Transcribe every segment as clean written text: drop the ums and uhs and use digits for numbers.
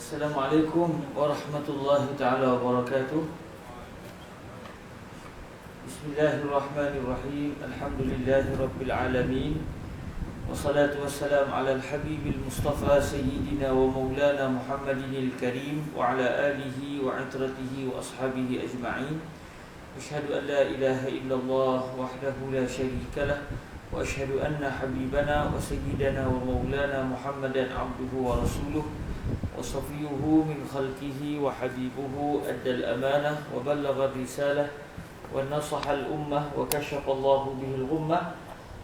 Assalamualaikum warahmatullahi taala wabarakatuh. Bismillahirrahmanirrahim. Alhamdulillahi rabbil alamin. Wassalatu wassalamu ala al-habibil mustafa sayyidina wa maulana Muhammadinil karim wa ala alihi wa itratihi wa ashabihi ajma'in. Asyhadu an la ilaha illallah wahdahu la syarika lah wa asyhadu anna habibana wa sayyidana wa maulana Muhammadan abduhu wa rasuluh وصفيه من خلقه وحبيبه أدى الأمانة وبلغ الرسالة ونصح الأمة وكشف الله به الغمة.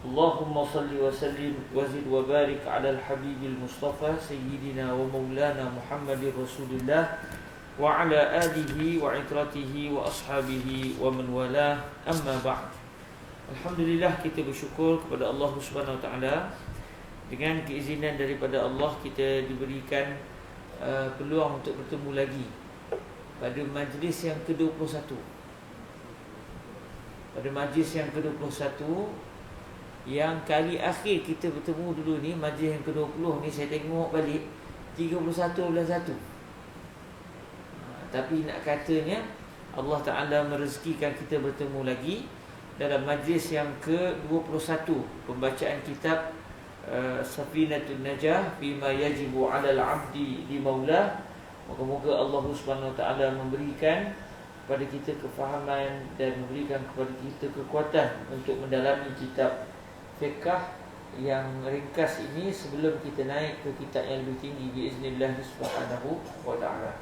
اللهم صل وسلم وزد وبارك على الحبيب المصطفى سيدنا ومولانا محمد رسول الله وعلى آله وعترته وأصحابه ومن والاه. أما بعد. Alhamdulillah, kita bersyukur kepada Allah Subhanahu Wa Taala. Dengan keizinan daripada Allah, kita diberikan peluang untuk bertemu lagi pada majlis yang ke-21. Pada majlis yang ke-21, yang kali akhir kita bertemu dulu ni, majlis yang ke-20 ni saya tengok balik 31/1. Tapi nak katanya Allah Ta'ala merezekikan kita bertemu lagi dalam majlis yang ke-21, pembacaan kitab Safinatun Najah Bima yajibu 'alal 'abdi li maulah. Moga-moga Allah Subhanahu Wa Taala memberikan kepada kita kefahaman dan memberikan kepada kita kekuatan untuk mendalami kitab fiqh yang ringkas ini sebelum kita naik ke kitab yang lebih tinggi biiznillah subhanahu wa ta'ala.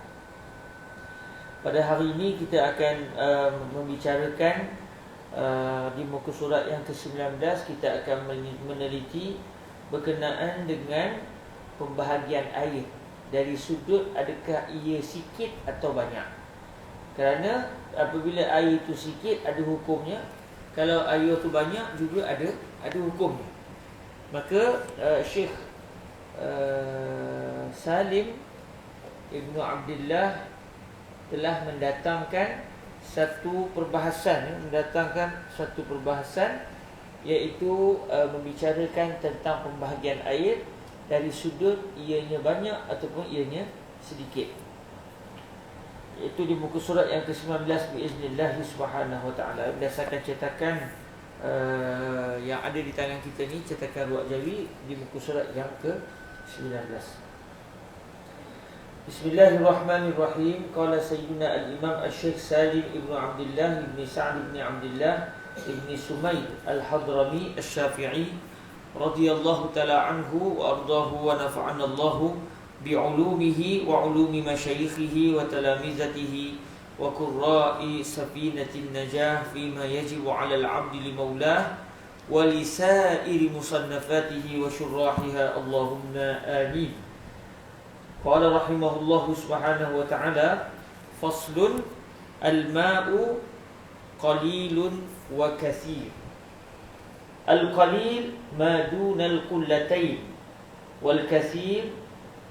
Pada hari ini kita akan membicarakan di muka surat yang ke-19, kita akan meneliti berkenaan dengan pembahagian air dari sudut adakah ia sikit atau banyak. Kerana apabila air itu sikit ada hukumnya, kalau air itu banyak juga ada hukumnya. Maka Syekh Salim Ibnu Abdillah telah mendatangkan satu perbahasan, iaitu membicarakan tentang pembahagian air dari sudut ianya banyak ataupun ianya sedikit. Iaitu di muka surat yang ke-19 biiznillah subhanahu wa ta'ala, berdasarkan cetakan yang ada di tangan kita ni, cetakan Ruwaq Jawi, di muka surat yang ke-19. Bismillahirrahmanirrahim. Qala Sayyidina al-Imam Al-Syekh Salim Ibnu Abdillah Ibni Sa'd Ibni Abdillah Ibni Sumayd Al-Hadrami Al-Syafi'i radhiyallahu ta'ala anhu wa ardahu wa nafa'ana Allahu bi'ulumihi wa ulumi masyayikhihi wa talamizatihi wa qurra'i safinatin najah fima yajibu 'ala al-'abdi li maulah wa li sa'iri musannafatihi wa syurrahiha Allahumma amin. Qala rahimahullahu subhanahu wa ta'ala, faslun al-ma'u qalilun wa kathir. Al-qalil ma duna al-qullatayn wal kathir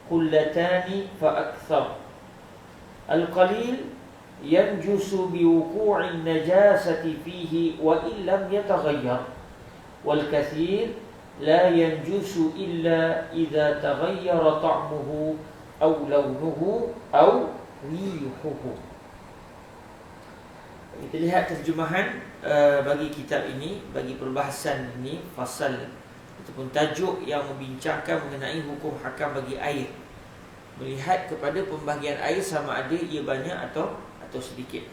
qullatani fa akthar. Al-qalil yanjusu bi wuqu'i an-najasati fihi wa in lam yataghayyar, wal kathir la yanjusu illa idza taghayyara ta'muhu aw lawnuhu aw rihuhu. Kita lihat terjemahan bagi kitab ini, bagi perbahasan ini, fasal ataupun tajuk yang membincangkan mengenai hukum hakam bagi air, melihat kepada pembahagian air sama ada ia banyak atau sedikit.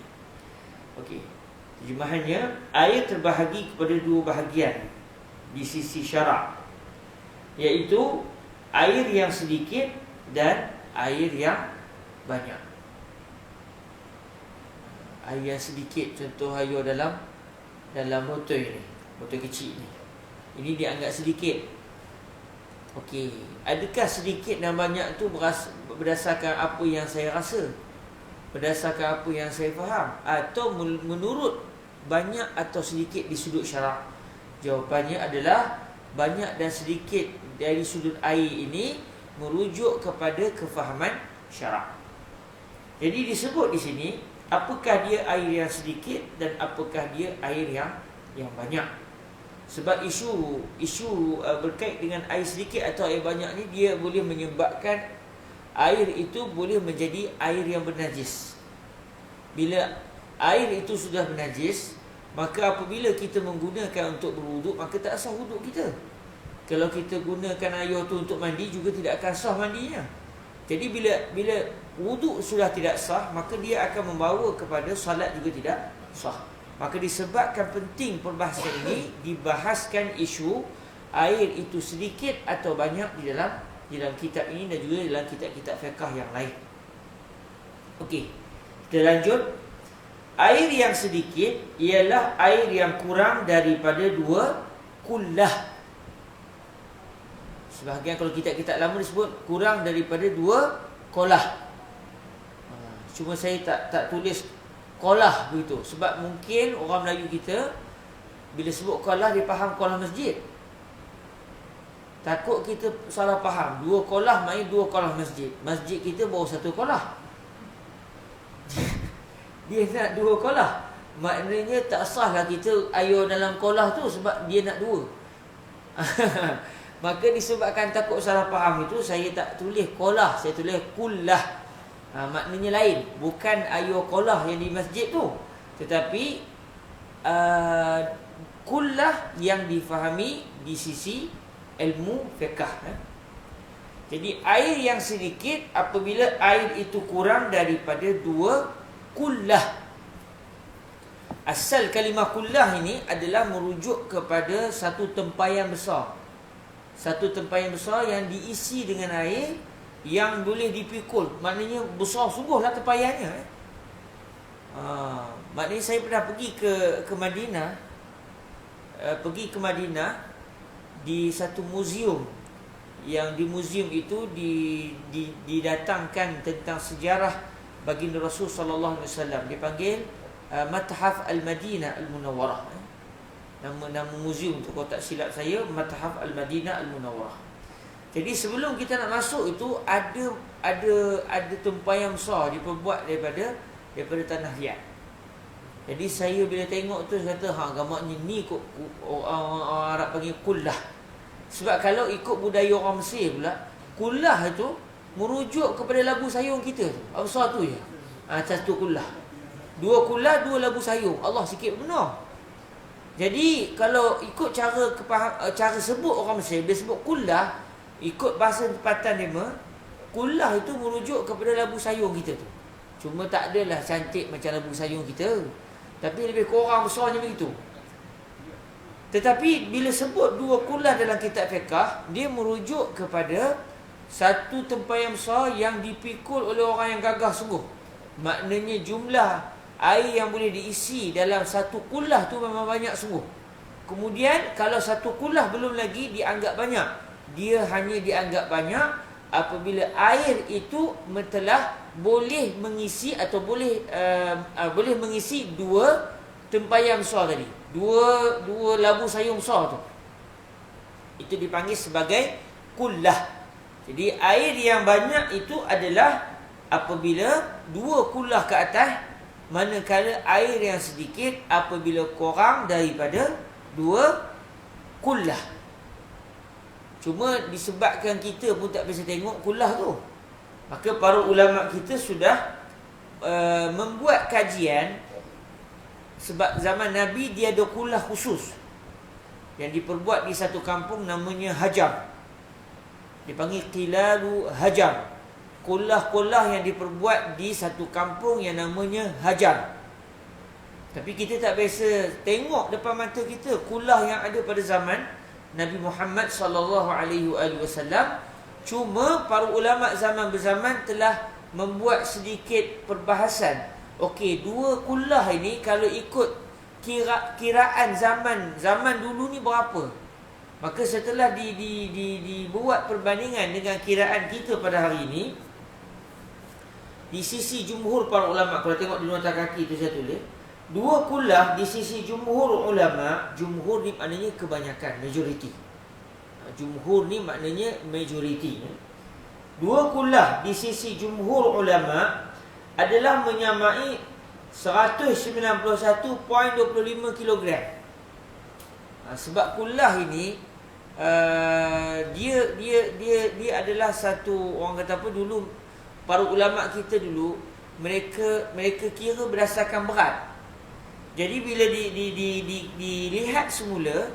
Okey. Terjemahannya, air terbahagi kepada dua bahagian di sisi syarak, iaitu air yang sedikit dan air yang banyak. Air yang sedikit, contoh air dalam botol ni, botol kecil ni, ini dianggap sedikit. Okey, adakah sedikit dan banyak tu berdasarkan apa yang saya rasa, berdasarkan apa yang saya faham, atau menurut banyak atau sedikit di sudut syarak? Jawapannya adalah banyak dan sedikit dari sudut air ini merujuk kepada kefahaman syarak. Jadi disebut di sini, apakah dia air yang sedikit dan apakah dia air yang banyak. Sebab isu berkait dengan air sedikit atau air banyak ni, dia boleh menyebabkan air itu boleh menjadi air yang bernajis. Bila air itu sudah bernajis, maka apabila kita menggunakan untuk berwuduk, maka tak sah wuduk kita. Kalau kita gunakan air itu untuk mandi, juga tidak akan sah mandinya. Jadi bila wuduk sudah tidak sah, maka dia akan membawa kepada salat juga tidak sah. Maka disebabkan penting perbahasan ini, dibahaskan isu air itu sedikit atau banyak di dalam kitab ini dan juga dalam kitab-kitab fiqh yang lain. Okey, kita lanjut. Air yang sedikit ialah air yang kurang daripada 2 kullah. Sebahagian kalau kitab-kitab lama disebut kurang daripada 2 kolah. Cuma saya tak tulis kolah begitu, sebab mungkin orang Melayu kita bila sebut kolah, dia faham kolah masjid. Takut kita salah faham. 2 kolah main 2 kolah masjid. Masjid kita baru 1 kolah. Dia nak 2 kolah. Maknanya tak sah lah kita air dalam kolah tu, sebab dia nak 2. Maka disebabkan takut salah faham itu, saya tak tulis kolah, saya tulis kullah. Maknanya lain, bukan air kolah yang di masjid tu, tetapi kullah yang difahami di sisi ilmu fiqh. Jadi air yang sedikit apabila air itu kurang daripada 2 kullah. Asal kalimah kullah ini adalah merujuk kepada satu tempayan besar. Satu tempayan besar yang diisi dengan air yang boleh dipikul. Maknanya besar sungguhlah tempayannya. Maknanya saya pernah pergi ke Madinah. Pergi ke Madinah di satu muzium. Yang di muzium itu didatangkan tentang sejarah baginda Rasul sallallahu alaihi wasallam. Dipanggil Mathaf Al-Madinah Al-Munawwarah. Nama muzium tu, kalau tak silap saya, Mathaf Al-Madinah Al-Munawwarah. Jadi sebelum kita nak masuk itu ada tempayan besar diperbuat daripada tanah liat. Jadi saya bila tengok tu kata, gambarnya ni kot orang Arab panggil kullah. Sebab kalau ikut budaya orang Mesir pula, kullah itu merujuk kepada labu sayur kita tu. Besar tu je. Satu kullah. 2 kullah, 2 labu sayur. Allah sikit benar. Jadi kalau ikut cara sebut orang Mesir, dia sebut kullah, ikut bahasa tempatan dia, kullah itu merujuk kepada labu sayur kita tu. Cuma tak adalah cantik macam labu sayur kita, tapi lebih kurang besarnya begitu. Tetapi bila sebut 2 kullah dalam kitab fiqh, dia merujuk kepada satu tempayan besar yang dipikul oleh orang yang gagah sungguh. Maknanya jumlah air yang boleh diisi dalam satu kullah tu memang banyak sungguh. Kemudian kalau satu kullah belum lagi dianggap banyak. Dia hanya dianggap banyak apabila air itu telah boleh mengisi atau boleh mengisi 2 tempayan besar tadi. Dua labu sayur besar tu. Itu dipanggil sebagai kullah. Jadi air yang banyak itu adalah apabila 2 kullah ke atas, manakala air yang sedikit apabila kurang daripada 2 kullah. Cuma disebabkan kita pun tak biasa tengok kullah tu, maka para ulama kita sudah membuat kajian. Sebab zaman Nabi dia ada kullah khusus yang diperbuat di satu kampung namanya Hajar. Dipanggil Qilalu Hajar. Kullah-kullah yang diperbuat di satu kampung yang namanya Hajar. Tapi kita tak biasa tengok depan mata kita kullah yang ada pada zaman Nabi Muhammad sallallahu alaihi wasallam. Cuma para ulama zaman berzaman telah membuat sedikit perbahasan. Okey, 2 kullah ini kalau ikut kiraan zaman dulu ni berapa? Maka setelah dibuat perbandingan dengan kiraan kita pada hari ini, di sisi jumhur para ulama, kalau tengok di nota kaki tu saya tulis, 2 kullah di sisi jumhur ulama. Jumhur ni maknanya kebanyakan, majoriti. Jumhur ni maknanya majoriti. 2 kullah di sisi jumhur ulama adalah menyamai 191.25 kg. Sebab kullah ini dia adalah satu, orang kata apa, dulu para ulama kita dulu mereka kira berdasarkan berat. Jadi bila dilihat semula,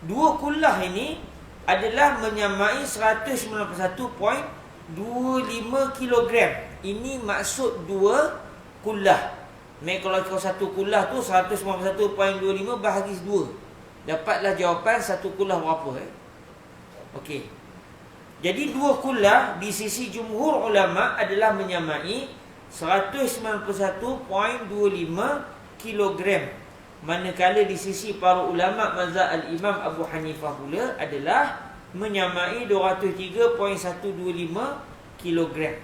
dua kullah ini adalah menyamai 191.25 kilogram. Ini maksud dua kullah. Kalau satu kullah tu 191.25 bahagi 2. Dapatlah jawapan satu kullah berapa. Okey. Jadi dua kullah di sisi jumhur ulama adalah menyamai 191.25 kilogram. Manakala di sisi para ulama mazhab al-Imam Abu Hanifah pula adalah menyamai 203.125 kilogram.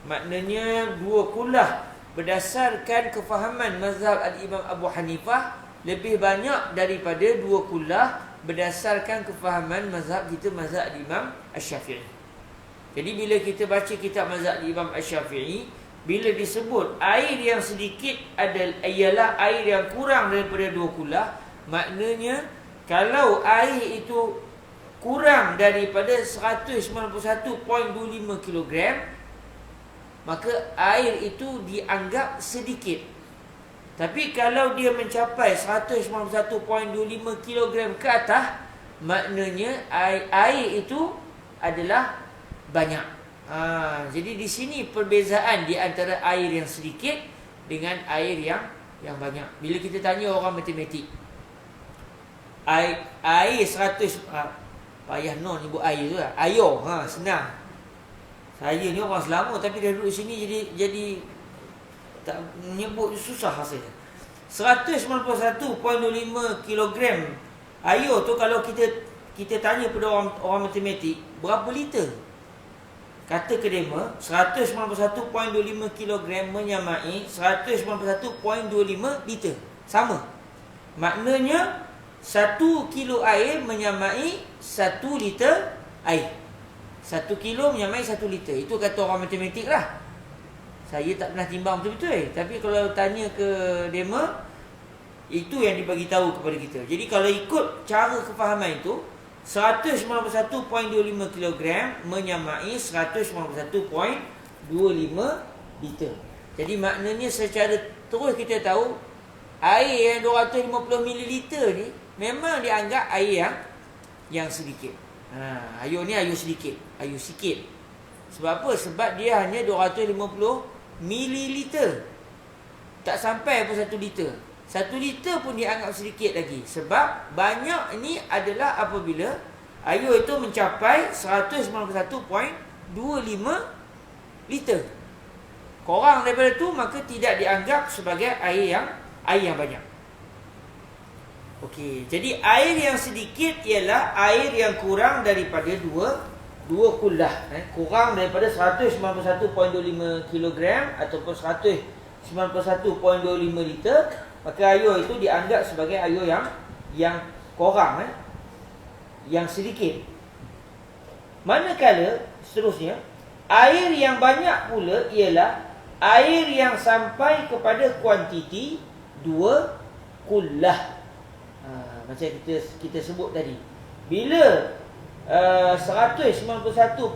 Maknanya dua kullah berdasarkan kefahaman mazhab al-Imam Abu Hanifah lebih banyak daripada dua kullah berdasarkan kefahaman mazhab kita, mazhab al-Imam Asy-Syafi'i. Jadi bila kita baca kitab mazhab al-Imam Asy-Syafi'i, bila disebut air yang sedikit ialah air yang kurang daripada dua kullah, maknanya kalau air itu kurang daripada 191.25 kilogram, maka air itu dianggap sedikit. Tapi kalau dia mencapai 191.25 kilogram ke atas, maknanya air itu adalah banyak. Jadi di sini perbezaan di antara air yang sedikit dengan air yang banyak. Bila kita tanya orang matematik, air 100, payah no nyebut air tu lah. Air, senang. Saya ni orang Selangor tapi dah duduk sini jadi tak menyebut susah rasanya. 191.25 kilogram air tu, kalau kita tanya pada orang matematik berapa liter, kata kedema 191.25 kilogram menyamai 191.25 liter. Sama. Maknanya 1 kilo air menyamai 1 liter air. 1 kilo menyamai 1 liter. Itu kata orang matematik lah. Saya tak pernah timbang betul-betul. Tapi kalau tanya ke dema, itu yang dibagi tahu kepada kita. Jadi kalau ikut cara kefahaman itu, 191.25 kg menyamai 191.25 liter. Jadi maknanya secara terus kita tahu air yang 250 ml ni memang dianggap air yang sedikit. Air ni air sedikit, air sikit. Sebab apa? Sebab dia hanya 250 mililiter. Tak sampai pun 1 liter. 1 liter pun dianggap sedikit lagi. Sebab banyak ini adalah apabila air itu mencapai 191.25 liter. Kurang daripada tu maka tidak dianggap sebagai air yang banyak. Okey, jadi air yang sedikit ialah air yang kurang daripada dua kullah, kurang daripada 191.25 kg ataupun 191.25 liter, maka air itu dianggap sebagai air yang kurang, yang sedikit. Manakala seterusnya, air yang banyak pula ialah air yang sampai kepada kuantiti 2 kullah. Macam kita sebut tadi, bila 191.25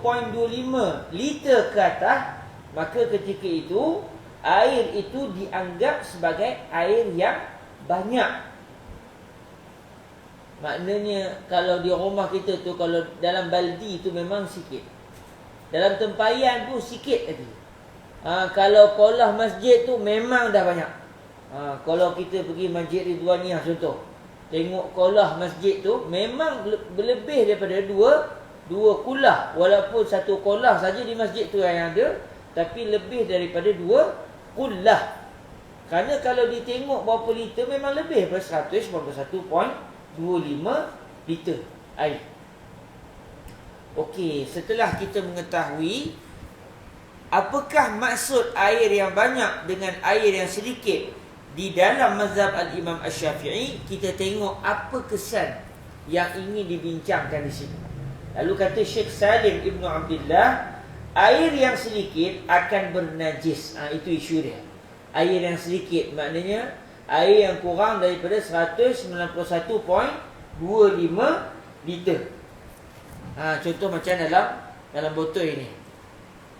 liter ke atas, maka ketika itu air itu dianggap sebagai air yang banyak. Maknanya kalau di rumah kita tu, kalau dalam baldi tu memang sikit, dalam tempayan tu sikit lagi. Kalau kolah masjid tu memang dah banyak. Kalau kita pergi Masjid Ridwaniyah contoh, tengok kolah masjid tu memang berlebih daripada dua kulah. Walaupun satu kolah saja di masjid tu yang ada, tapi lebih daripada 2 kulah. Kerana kalau ditengok berapa liter, memang lebih daripada 191.25 liter air. Okey, setelah kita mengetahui apakah maksud air yang banyak dengan air yang sedikit di dalam mazhab al-Imam Asy-Syafi'i, kita tengok apa kesan yang ingin dibincangkan di sini. Lalu kata Syekh Salim Ibn Abdullah, air yang sedikit akan bernajis. Itu isu dia. Air yang sedikit maknanya air yang kurang daripada 191.25 liter. Contoh macam dalam botol ini.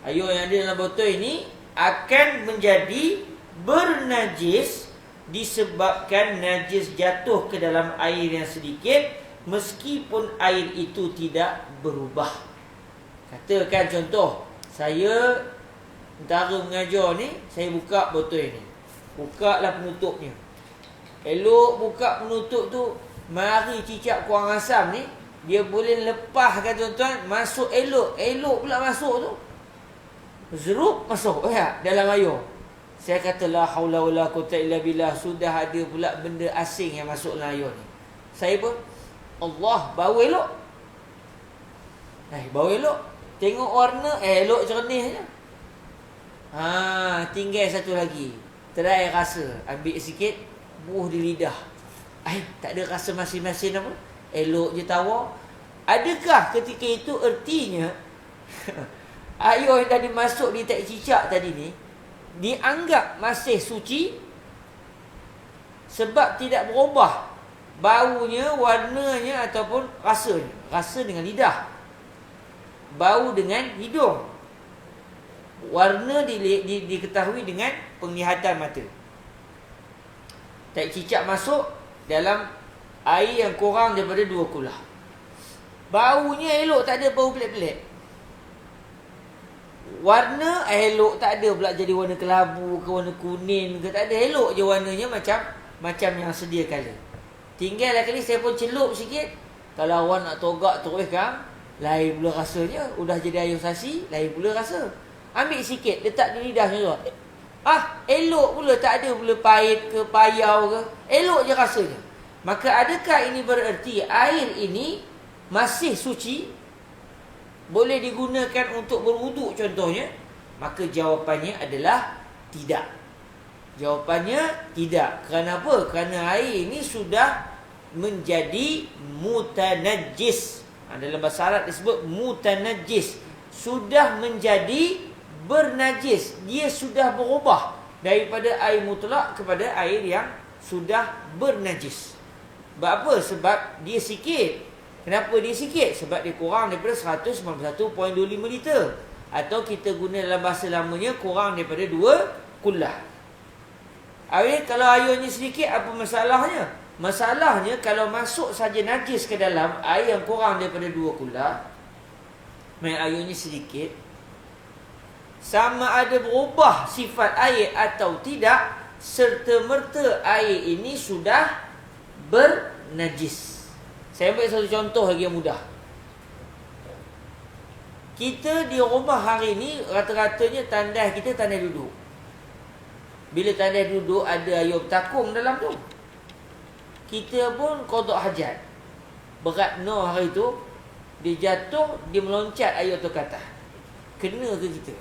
Air yang ada dalam botol ini akan menjadi bernajis disebabkan najis jatuh ke dalam air yang sedikit meskipun air itu tidak berubah. Katakan contoh, saya antara mengajar ni, saya buka botol ini. Bukalah penutupnya. Elok buka penutup tu, mari cicak kuang asam ni, dia boleh lepaskan tuan-tuan, masuk elok. Elok pula masuk tu. Zerup masuk dalam air. Saya kata la haula wala quwwata illa billah, sudah ada pula benda asing yang masuk dalam air ni. Saya pun Allah, bau elok. Bau elok. Tengok warna elok jernih je. Tinggal satu lagi. Try rasa, ambil sikit, buh di lidah. Tak ada rasa masin-masin apa. Elok je tawar. Adakah ketika itu ertinya air yang tadi masuk di tak cicak tadi ni dianggap masih suci sebab tidak berubah baunya, warnanya ataupun rasanya? Rasa dengan lidah, bau dengan hidung, warna diketahui dengan penglihatan mata. Tak cicak masuk dalam air yang kurang daripada 2 kulah. Baunya elok, tak ada bau pelik-pelik. Warna elok, tak ada pula jadi warna kelabu ke warna kuning ke, tak ada. Elok je warnanya macam yang sedia kala. Tinggal kali saya pun celup sikit. Kalau awak nak togak teruskan, lain pula rasanya. Udah jadi air sasi, lain pula rasa. Ambil sikit, letak di lidah macam tu. Elok pula, tak ada pula pahit ke payau ke. Elok je rasanya. Maka adakah ini bererti air ini masih suci, boleh digunakan untuk berwuduk contohnya? Maka jawapannya adalah tidak. Jawapannya tidak. Kerana apa? Kerana air ini sudah menjadi mutanajjis. Dalam bahasa Arab disebut mutanajjis. Sudah menjadi bernajis. Dia sudah berubah daripada air mutlak kepada air yang sudah bernajis. Sebab apa? Sebab dia sikit. Kenapa dia sikit? Sebab dia kurang daripada 191.25 liter. Atau kita guna dalam bahasa lamanya kurang daripada 2 kulah. Kalau airnya sedikit, apa masalahnya? Masalahnya kalau masuk saja najis ke dalam air yang kurang daripada 2 kulah, main airnya sedikit, sama ada berubah sifat air atau tidak, serta-merta air ini sudah bernajis. Saya ambil satu contoh lagi yang mudah. Kita di rumah hari ni rata-ratanya tandas kita tandas duduk. Bila tandas duduk ada air bertakung dalam tu. Kita pun qada hajat. Berat no hari tu, dia jatuh, dia meloncat air tu ke atas. Kena ke kita?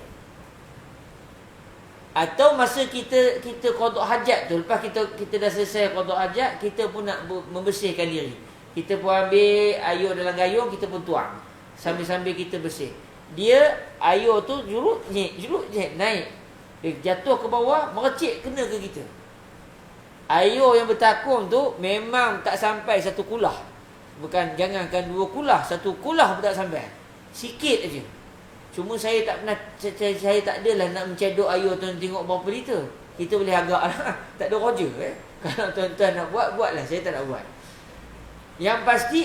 Atau masa kita qada hajat tu, lepas kita dah selesai qada hajat, kita pun nak membersihkan diri. Kita pun ambil air dalam gayung, kita pun tuang. Sambil-sambil kita bersih. Dia, air tu juruk je, naik. Dia jatuh ke bawah, merecik, kena ke kita. Air yang bertakung tu memang tak sampai 1 kulah. Bukan, jangankan 2 kulah, 1 kulah pun tak sampai. Sikit aja. Cuma saya tak pernah, saya tak adalah nak mencedok air tu tengok berapa liter. Kita boleh agak lah. Tak ada roja. Kalau tuan-tuan nak buatlah. Saya tak nak buat. Yang pasti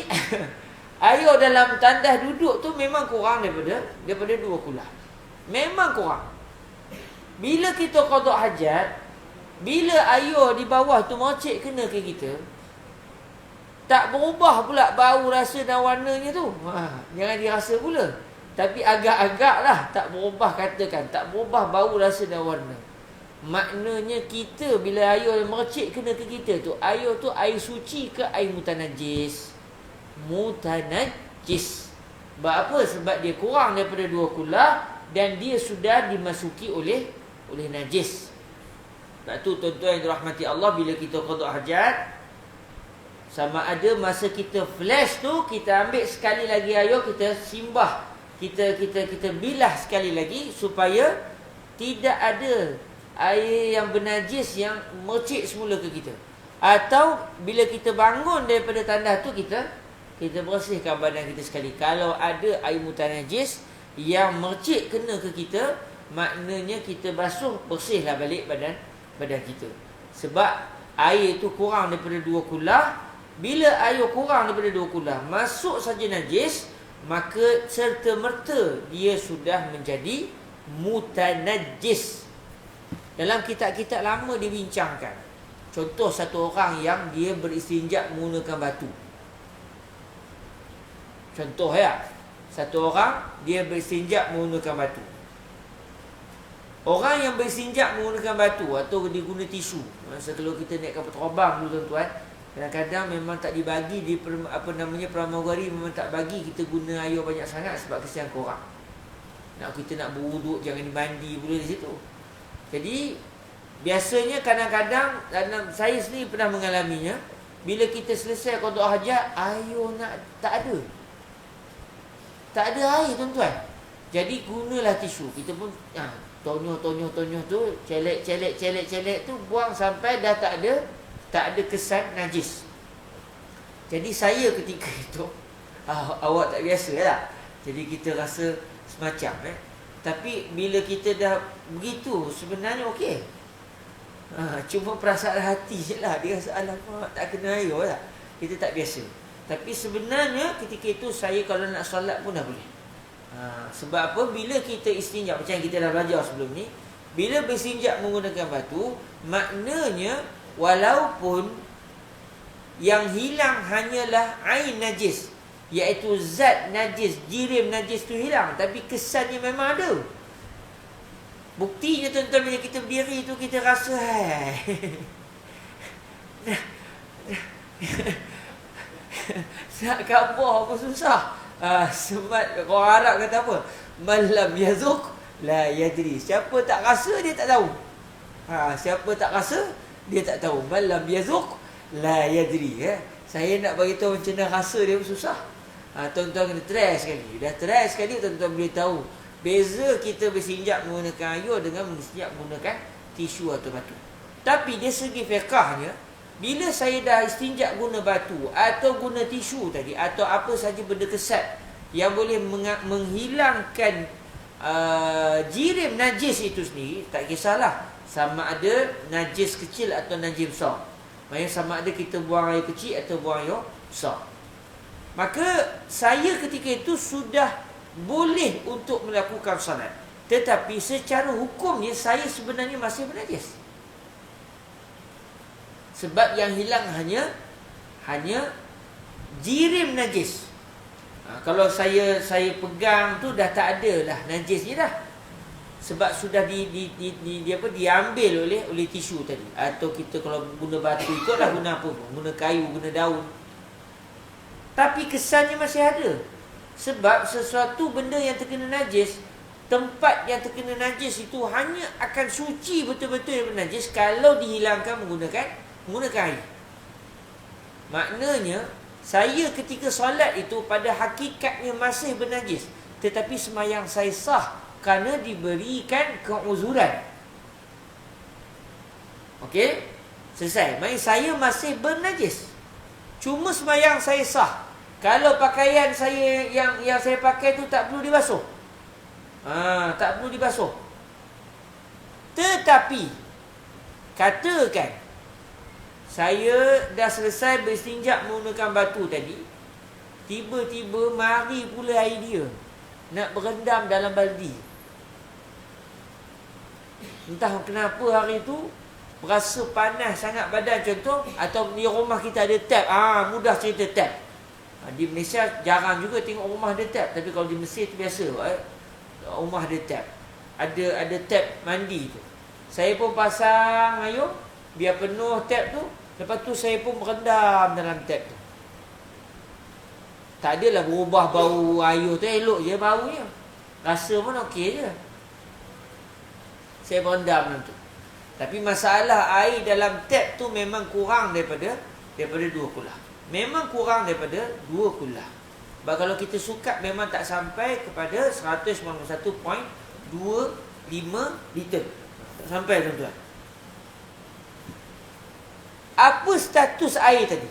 air dalam tandas duduk tu memang kurang daripada 2 kulah. Memang kurang. Bila kita qada hajat, bila air di bawah tu mercik kena ke kita, tak berubah pula bau, rasa dan warnanya tu. Jangan dirasa pula. Tapi agak-agak lah tak berubah, katakan tak berubah bau, rasa dan warna. Maknanya kita bila air yang mercik kena ke kita tu, air tu air suci ke air mutanajis? Mutanajis. Sebab apa? Sebab dia kurang daripada 2 kulah dan dia sudah dimasuki oleh najis. Sebab tu tuan-tuan yang dirahmati Allah, bila kita qada hajat, sama ada masa kita flash tu, kita ambil sekali lagi air, kita simbah, kita bilah sekali lagi supaya tidak ada air yang bernajis yang mercik semula ke kita. Atau bila kita bangun daripada tandas tu, kita kita bersihkan badan kita sekali. Kalau ada air mutanajis yang mercik kena ke kita, maknanya kita basuh, bersihlah balik badan kita. Sebab air itu kurang daripada 2 kulah. Bila air kurang daripada 2 kulah masuk saja najis, maka serta-merta dia sudah menjadi mutanajis. Dalam kitab-kitab lama dibincangkan. Contoh satu orang yang dia beristinja menggunakan batu. Contoh ya, satu orang dia beristinja menggunakan batu. Orang yang beristinja menggunakan batu atau diguna tisu. Masa kalau kita naik kapal terbang dulu tuan-tuan, kadang-kadang memang tak dibagi di pramugari memang tak bagi kita guna air banyak sangat sebab kesian korang. Kita nak berwuduk, jangan dimandi pula di situ. Jadi biasanya kadang-kadang saya sendiri pernah mengalaminya, bila kita selesai qada hajat, air tak ada. Tak ada air tuan-tuan. Jadi gunalah tisu. Kita pun tonyoh tu, celek tu buang sampai dah tak ada kesan najis. Jadi saya ketika itu awak tak biasa lah. Jadi kita rasa semacam tapi bila kita dah begitu, sebenarnya okey. Cuma perasaan hati je lah. Dia rasa alamak tak kena air lah. Kita tak biasa. Tapi sebenarnya ketika itu saya kalau nak solat pun dah boleh. Sebab apa? Bila kita istinja, macam yang kita dah belajar sebelum ni, bila beristinja menggunakan batu, maknanya walaupun yang hilang hanyalah air najis, iaitu zat najis, jirim najis tu hilang, tapi kesannya memang ada. Buktinya tuan-tuan, bila kita berdiri tu kita rasa nak khabar apa susah. Sebab orang Arab kata apa? Malam yazuk la yadri. Siapa tak rasa dia tak tahu. Siapa tak rasa dia tak tahu. Malam yazuk la yadri. Saya nak bagi tahu macam mana rasa dia pun susah. Tuan-tuan kena try sekali. Dah try sekali, tuan-tuan boleh tahu beza kita bersinjak menggunakan air dengan bersinjak menggunakan tisu atau batu. Tapi dari segi fiqahnya, bila saya dah istinjak guna batu atau guna tisu tadi, atau apa saja benda kesat yang boleh menghilangkan jirim najis itu sendiri, tak kisahlah sama ada najis kecil atau najis besar. Maksudnya sama ada kita buang air kecil atau buang air besar, maka saya ketika itu sudah boleh untuk melakukan salat. Tetapi secara hukumnya saya sebenarnya masih bernajis. Sebab yang hilang hanya jirim najis. Kalau saya pegang tu dah tak ada lah najisnya dah. Sebab sudah diambil oleh tisu tadi. Atau kita kalau guna batu ikutlah guna apa? Guna kayu, guna daun. Tapi kesannya masih ada. Sebab sesuatu benda yang terkena najis, tempat yang terkena najis itu hanya akan suci betul-betul daripada najis kalau dihilangkan menggunakan air. Maknanya saya ketika solat itu pada hakikatnya masih bernajis, tetapi sembahyang saya sah kerana diberikan keuzuran. Okey? Selesai. Maksudnya saya masih bernajis, cuma sembahyang saya sah. Kalau pakaian saya yang saya pakai tu tak perlu dibasuh. Tak perlu dibasuh. Tetapi katakan saya dah selesai beristinjak menggunakan batu tadi, tiba-tiba mari pula air dia nak berendam dalam baldi. Entah kenapa hari tu berasa panas sangat badan contoh, atau di rumah kita ada tap. Mudah cerita tap. Di Malaysia jarang juga tengok rumah ada tap, tapi kalau di Mesir tu biasa. Rumah ada tap. Ada tap mandi tu. Saya pun pasang air, biar penuh tap tu. Lepas tu saya pun merendam dalam tap tu. Tak adalah berubah bau air tu, elok je baunya. Rasa pun okey je. Saya merendam dalam tu. Tapi masalah air dalam tap tu memang kurang daripada 2 kulah. Memang kurang daripada 2 kulah. Sebab kalau kita sukat memang tak sampai kepada 191.25 liter. Tak sampai tuan-tuan. Apa status air tadi?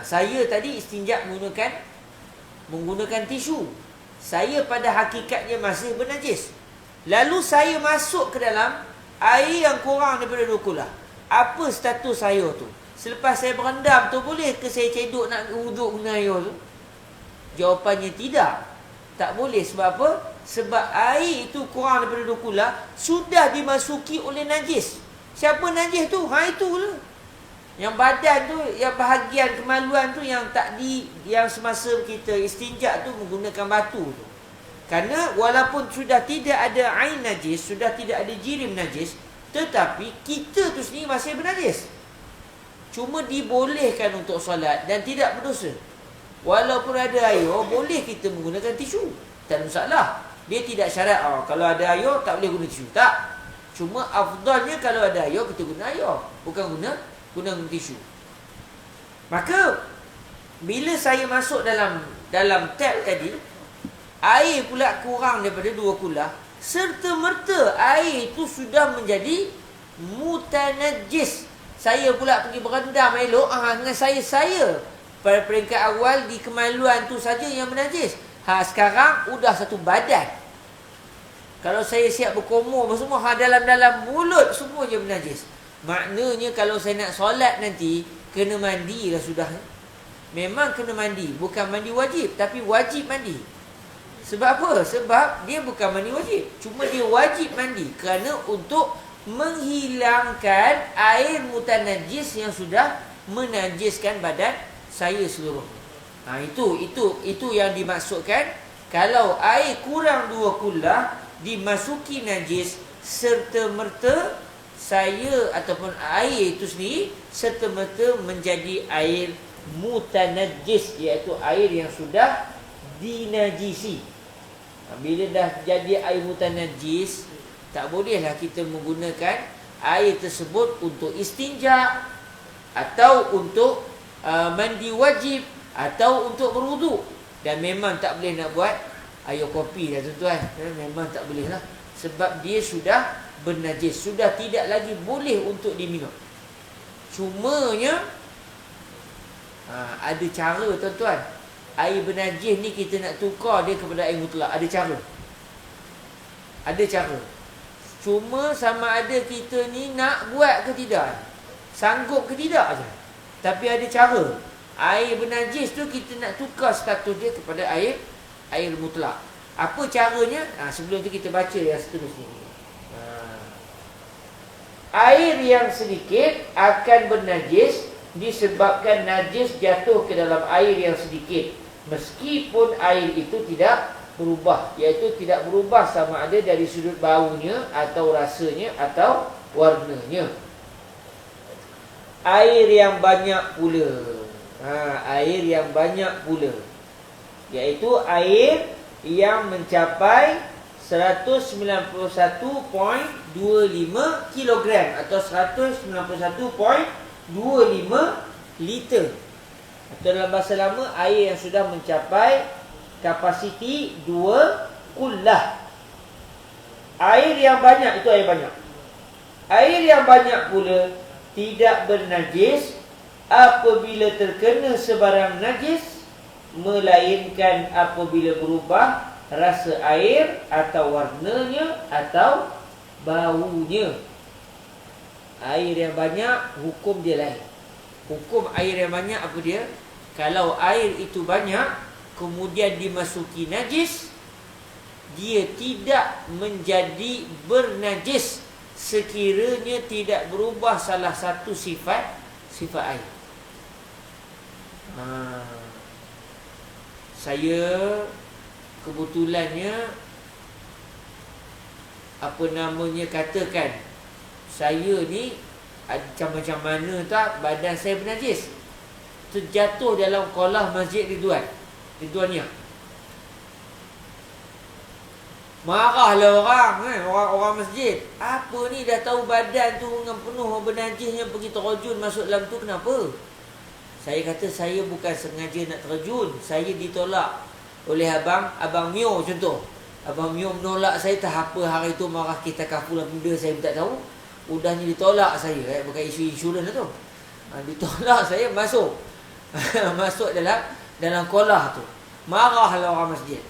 Saya tadi istinja menggunakan tisu. Saya pada hakikatnya masih bernajis. Lalu saya masuk ke dalam air yang kurang daripada 2 kula. Apa status saya tu? Selepas saya berendam tu, boleh ke saya cedok nak wuduk guna air tu? Jawapannya tidak. Tak boleh. Sebab apa? Sebab air itu kurang daripada 2 kula sudah dimasuki oleh najis. Siapa najis tu? Itu lah. Yang badan tu, yang bahagian kemaluan tu yang yang semasa kita istinja tu menggunakan batu tu. Kerana walaupun sudah tidak ada ain najis, sudah tidak ada jirim najis, tetapi kita tu sendiri masih bernajis. Cuma dibolehkan untuk solat dan tidak berdosa. Walaupun ada air, boleh kita menggunakan tisu. Tak ada masalah. Dia tidak syarat, kalau ada air tak boleh guna tisu. Tak. Cuma afdalnya kalau ada air, kita guna air. Bukan guna tisu. Maka bila saya masuk dalam tab tadi, air pula kurang daripada 2 kula, serta merta air itu sudah menjadi mutanajis. Saya pula pergi berendam elok dengan saya pada peringkat awal di kemaluan tu saja yang menajis. Sekarang sudah satu badan. Kalau saya siap berkomor semua, dalam mulut semua je menajis. Maknanya kalau saya nak solat nanti, kena mandi lah sudah. Memang kena mandi. Bukan mandi wajib, tapi wajib mandi. Sebab apa? Sebab dia bukan mandi wajib. Cuma dia wajib mandi. Kerana untuk menghilangkan air mutanajis yang sudah menajiskan badan saya seluruhnya. Itu yang dimaksudkan. Kalau air kurang 2 kula dimasuki najis, serta merta saya ataupun air itu sendiri serta merta menjadi air mutanajis, iaitu air yang sudah dinajisi. Bila dah jadi air mutanajis, tak bolehlah kita menggunakan air tersebut untuk istinja, atau untuk mandi wajib, atau untuk berwuduk. Dan memang tak boleh nak buat air kopi dah tuan-tuan. Memang tak boleh lah. Sebab dia sudah bernajis, sudah tidak lagi boleh untuk diminum. Cumanya ada cara tuan-tuan. Air bernajis ni kita nak tukar dia kepada air mutlak. Ada cara. Cuma sama ada kita ni nak buat ke tidak, sanggup ke tidak aja. Tapi ada cara. Air bernajis tu kita nak tukar status dia kepada air mutlak. Apa caranya? Sebelum tu kita baca yang seterusnya. Air yang sedikit akan bernajis disebabkan najis jatuh ke dalam air yang sedikit, meskipun air itu tidak berubah, iaitu tidak berubah sama ada dari sudut baunya atau rasanya atau warnanya. Air yang banyak pula, iaitu air yang mencapai 191.25 kilogram atau 191.25 liter. Atau dalam bahasa lama, air yang sudah mencapai kapasiti 2 kullah. Air yang banyak itu air banyak. Air yang banyak pula tidak bernajis apabila terkena sebarang najis, melainkan apabila berubah rasa air atau warnanya atau baunya. Air yang banyak, hukum dia lain. Hukum air yang banyak apa dia? Kalau air itu banyak kemudian dimasuki najis, dia tidak menjadi bernajis sekiranya tidak berubah salah satu sifat air. Saya kebetulannya katakan saya ni macam mana tak badan saya bernajis, terjatuh dalam kolah Masjid Ridwaniyah. Marahlah orang masjid. Apa ni, dah tahu badan tu dengan penuh bernajisnya pergi terjun masuk dalam tu, kenapa? Saya kata saya bukan sengaja nak terjun. Saya ditolak oleh Abang Mio contoh. Abang Mio menolak saya, tak apa hari tu marah kita kafulah benda saya tak tahu. Udahnya ditolak saya, bukan isu insurans lah tu. Ditolak saya masuk. Masuk dalam kolah tu. Marahlah orang masjid.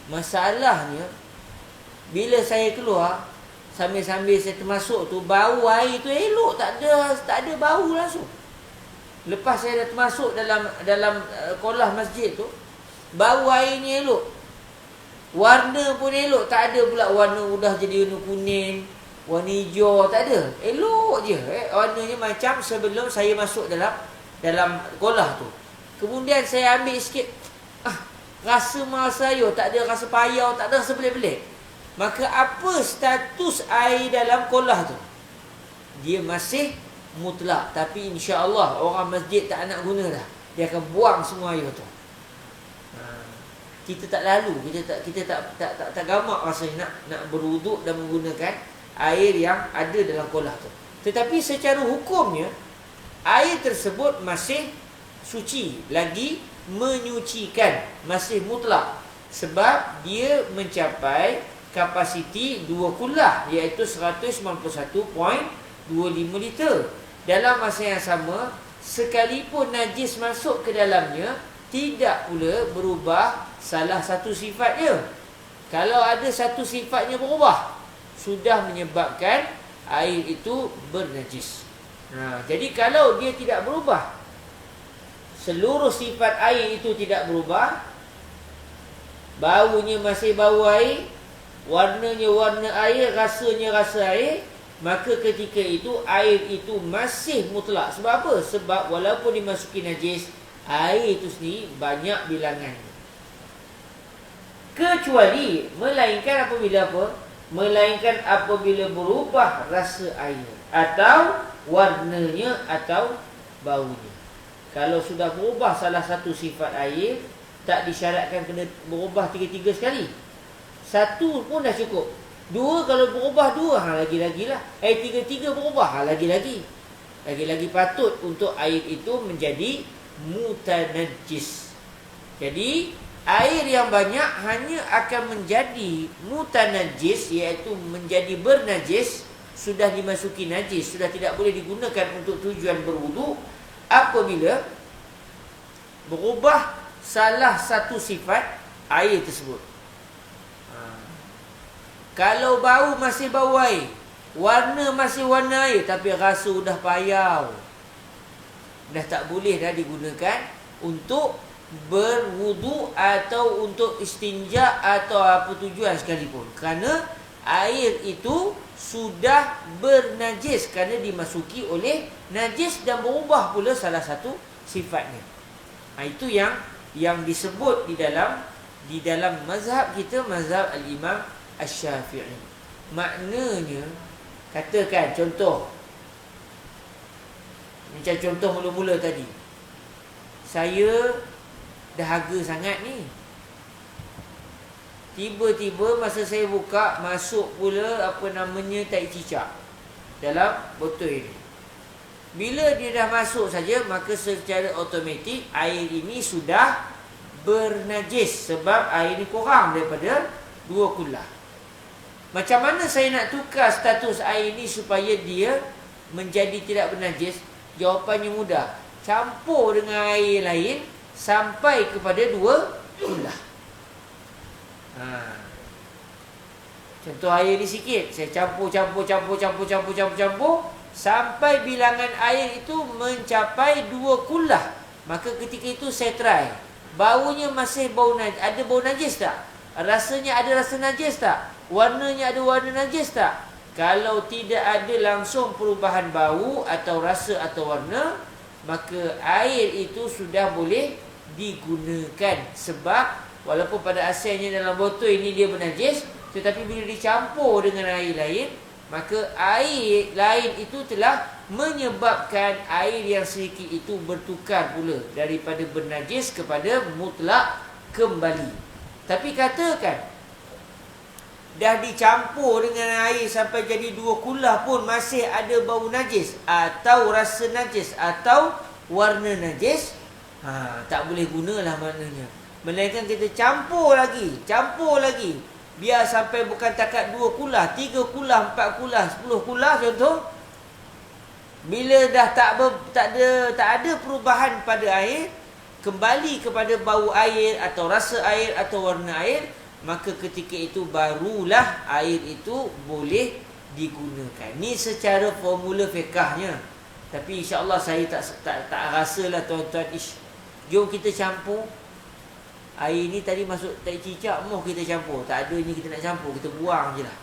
Masalahnya, bila saya keluar, sambil-sambil saya termasuk tu, bau air tu elok, tak ada bau langsung. Lepas saya dah termasuk dalam kolah masjid tu, bau air ni elok. Warna pun elok, tak ada pula warna udah jadi warna kuning, warna hijau, tak ada. Elok je. Warnanya macam sebelum saya masuk dalam kolah tu. Kemudian saya ambil sikit, rasa malas sayur, tak ada rasa payau, tak ada rasa pelik-pelik. Maka apa status air dalam kolah tu? Dia masih mutlak. Tapi insya-Allah orang masjid tak nak guna dah. Dia akan buang semua air tu. Kita tak lalu, kita tak gamak rasanya nak berwuduk dan menggunakan air yang ada dalam kolah tu. Tetapi secara hukumnya, air tersebut masih suci, lagi menyucikan, masih mutlak. Sebab dia mencapai kapasiti 2 kulah, iaitu 191.25 liter. Dalam masa yang sama, sekalipun najis masuk ke dalamnya, tidak pula berubah salah satu sifatnya. Kalau ada satu sifatnya berubah, sudah menyebabkan air itu bernajis. Jadi kalau dia tidak berubah, seluruh sifat air itu tidak berubah, baunya masih bau air, warnanya warna air, rasanya rasa air, maka ketika itu air itu masih mutlak. Sebab apa? Sebab walaupun dimasuki najis, air itu sendiri banyak bilangannya. Kecuali, melainkan apabila apa? Melainkan apabila berubah rasa air, atau warnanya, atau baunya. Kalau sudah berubah salah satu sifat air, tak disyaratkan kena berubah 3 sekali. 1 pun dah cukup. 2 kalau berubah 2, lagi-lagi lah. 3 berubah, lagi-lagi. Lagi-lagi patut untuk air itu menjadi mutanajjis. Jadi air yang banyak hanya akan menjadi mutanajjis, iaitu menjadi bernajis, sudah dimasuki najis, sudah tidak boleh digunakan untuk tujuan berwuduk apabila berubah salah satu sifat air tersebut. Kalau bau masih bau air, warna masih warna air, tapi rasa sudah payau, dah tak boleh dah digunakan untuk berwuduk atau untuk istinja atau apa tujuan sekalipun, kerana air itu sudah bernajis kerana dimasuki oleh najis dan berubah pula salah satu sifatnya. Itu yang disebut di dalam mazhab kita, mazhab al-Imam Asy-Syafi'i. Maknanya, katakan contoh, macam contoh mula-mula tadi, saya dahaga sangat ni, tiba-tiba masa saya buka, masuk pula tai cicak dalam botol ini. Bila dia dah masuk saja, maka secara automatik air ini sudah bernajis, sebab air ini kurang daripada 2 kulah. Macam mana saya nak tukar status air ini supaya dia menjadi tidak bernajis? Jawapannya mudah. Campur dengan air lain sampai kepada 2 kulah. Contoh air ni sikit, saya campur sampai bilangan air itu mencapai 2 kulah. Maka ketika itu saya try, baunya masih bau najis, ada bau najis tak? Rasanya ada rasa najis tak? Warnanya ada warna najis tak? Kalau tidak ada langsung perubahan bau atau rasa atau warna, maka air itu sudah boleh digunakan. Sebab walaupun pada asalnya dalam botol ini dia bernajis, tetapi bila dicampur dengan air lain, maka air lain itu telah menyebabkan air yang sedikit itu bertukar pula daripada bernajis kepada mutlak kembali. Tapi katakan dah dicampur dengan air sampai jadi 2 kulah pun masih ada bau najis atau rasa najis atau warna najis, tak boleh gunalah maknanya. Melainkan kita campur lagi, biar sampai bukan takat 2 kulah, 3 kulah, 4 kulah, 10 kulah contoh. Bila dah tak ada perubahan pada air, kembali kepada bau air atau rasa air atau warna air, maka ketika itu barulah air itu boleh digunakan. Ni secara formula fiqahnya. Tapi insya-Allah saya tak rasalah tuan-tuan, jom kita campur. Air ni tadi masuk tak cicak, kita campur. Tak ada ni kita nak campur, kita buang je lah.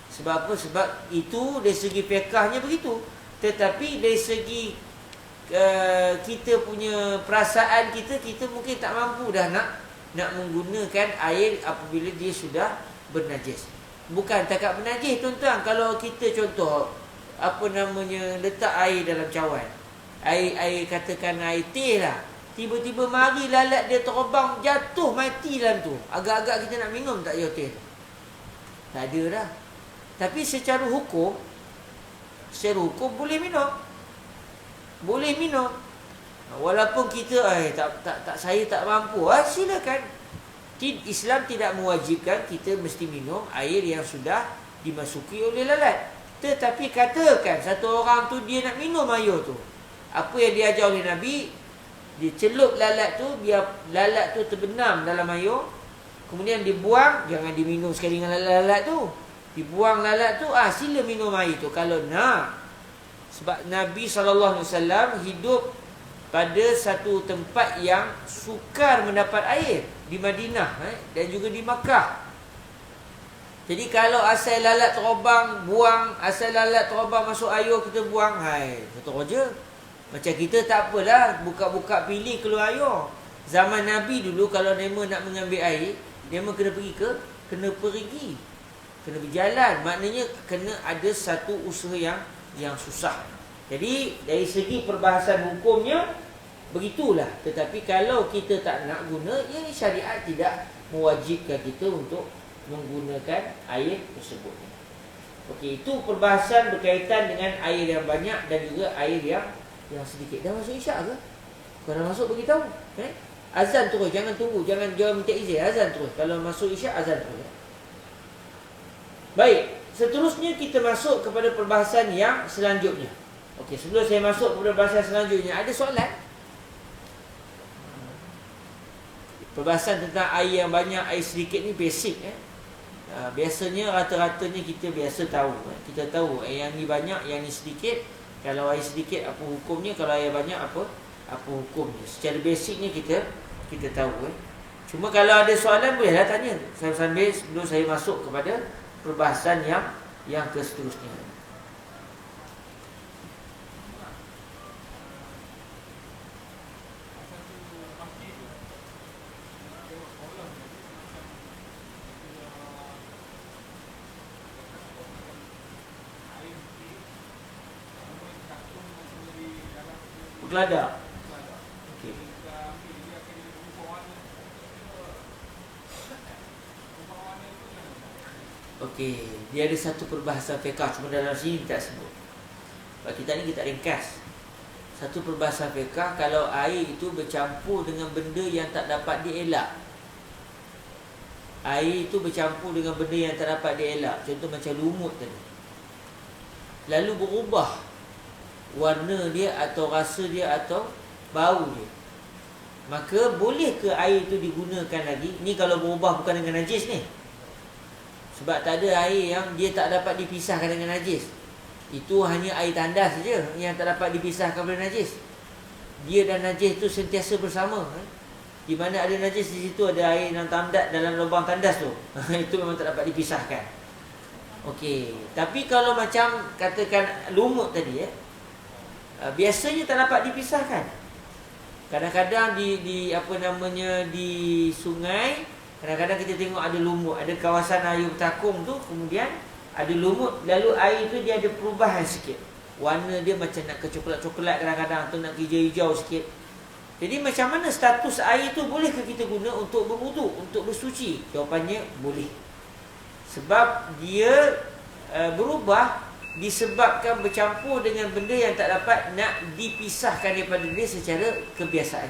Sebab apa? Sebab itu dari segi fiqahnya begitu. Tetapi dari segi kita punya perasaan kita mungkin tak mampu dah nak menggunakan air apabila dia sudah bernajis. Bukan takat bernajis tuan-tuan. Kalau kita contoh letak air dalam cawan. Air katakan air teh lah. Tiba-tiba mari lalat dia terbang, jatuh mati dalam tu. Agak-agak kita nak minum tak jauh teh? Tak ada dah. Tapi secara hukum boleh minum. Boleh minum. Walaupun kita saya tak mampu. Silakan. Islam tidak mewajibkan kita mesti minum air yang sudah dimasuki oleh lalat. Tetapi katakan satu orang tu dia nak minum air tu. Apa yang diajar oleh Nabi? Dia celup lalat tu, biar lalat tu terbenam dalam air. Kemudian dibuang, jangan diminum sekali dengan lalat tu. Dibuang lalat tu, sila minum air tu kalau nak. Sebab Nabi SAW hidup pada satu tempat yang sukar mendapat air, di Madinah dan juga di Makkah. Jadi kalau asal lalat terbang, buang. Asal lalat terbang masuk air, kita buang. Satu kerja. Macam kita tak apalah, buka-buka pilih keluar air. Zaman Nabi dulu kalau mereka nak mengambil air, mereka kena pergi. Kena berjalan. Maknanya kena ada satu usaha yang susah. Jadi dari segi perbahasan hukumnya begitulah. Tetapi kalau kita tak nak guna, syariat tidak mewajibkan kita untuk menggunakan air tersebut. Okey, itu perbahasan berkaitan dengan air yang banyak dan juga air yang sedikit. Dah masuk isyak ke? Kalau dah masuk beritahu. Azan terus, jangan tunggu, jangan minta izin. Azan terus. Kalau masuk isyak, azan terus. Baik, seterusnya kita masuk kepada perbahasan yang selanjutnya. Okey, sebelum saya masuk kepada perbahasan selanjutnya, ada soalan? Perbahasan tentang air yang banyak, air sedikit ni basic. Biasanya rata-ratanya kita biasa tahu. Kita tahu yang ni banyak, yang ni sedikit. Kalau air sedikit apa hukumnya, kalau air banyak apa hukumnya. Secara basicnya kita tahu. Cuma kalau ada soalan bolehlah tanya. Sambil sebelum saya masuk kepada perbahasan yang seterusnya. Geladak. Okey. Okey, dia ada satu perbahasan fiqh, cuma dalam sini tak sebut. Sebab kita ni kita ringkas. Satu perbahasan fiqh, kalau air itu bercampur dengan benda yang tak dapat dielak. Air itu bercampur dengan benda yang tak dapat dielak. Contoh macam lumut tadi. Lalu berubah warna dia atau rasa dia atau bau dia, maka boleh ke air itu digunakan lagi? Ni kalau berubah bukan dengan najis ni. Sebab tak ada air yang dia tak dapat dipisahkan dengan najis. Itu hanya air tandas saja yang tak dapat dipisahkan dari najis. Dia dan najis itu sentiasa bersama. Di mana ada najis, di situ ada air yang tandas dalam lubang tandas tu. Itu memang tak dapat dipisahkan. Okey, tapi kalau macam katakan lumut tadi biasanya tak dapat dipisahkan. Kadang-kadang di sungai, kadang-kadang kita tengok ada lumut, ada kawasan air bertakung tu, kemudian ada lumut, lalu air tu dia ada perubahan sikit. Warna dia macam nak ke coklat-coklat, kadang-kadang tu nak ke hijau-hijau sikit. Jadi macam mana status air tu, bolehkah kita guna untuk berwuduk, untuk bersuci? Jawapannya boleh. Sebab dia berubah disebabkan bercampur dengan benda yang tak dapat nak dipisahkan daripada dia secara kebiasaan.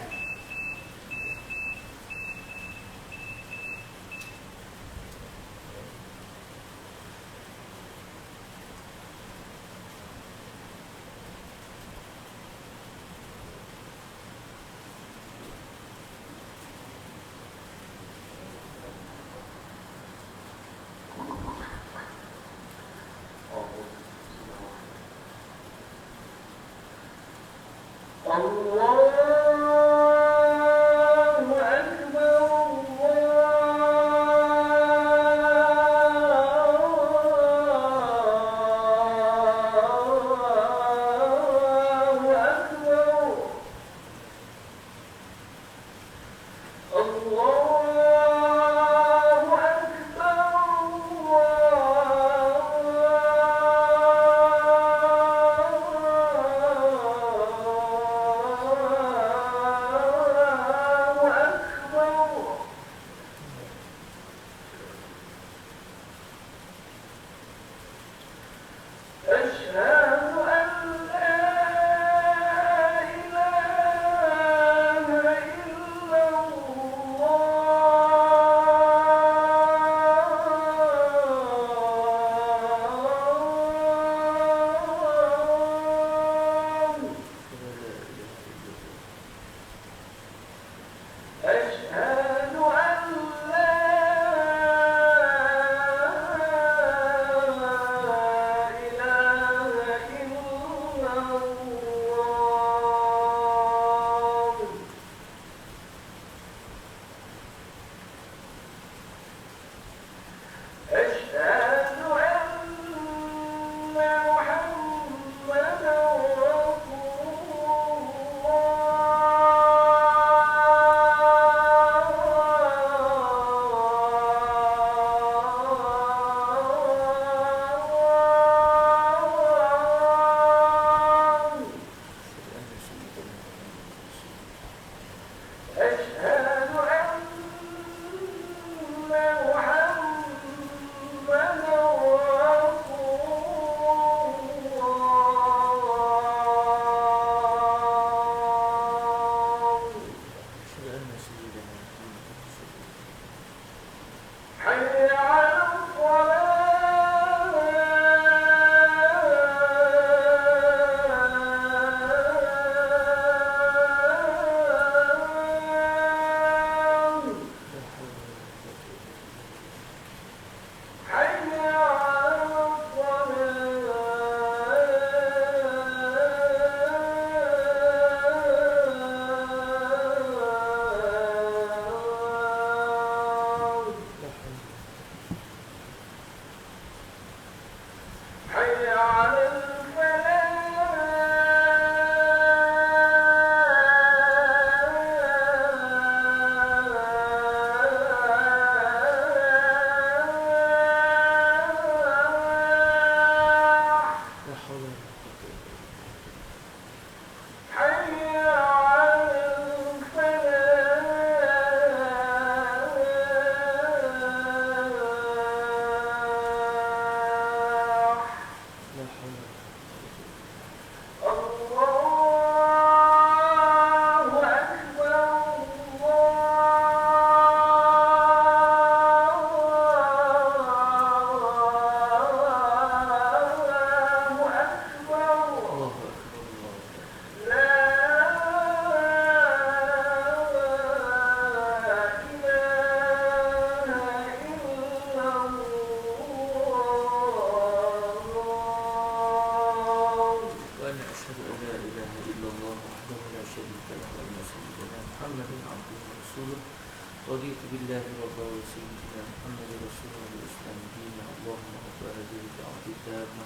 رضيت بالله ربا وسيدنا محمد رسول الله والإسلام دينا اللهم رب هذه الدعوة التامة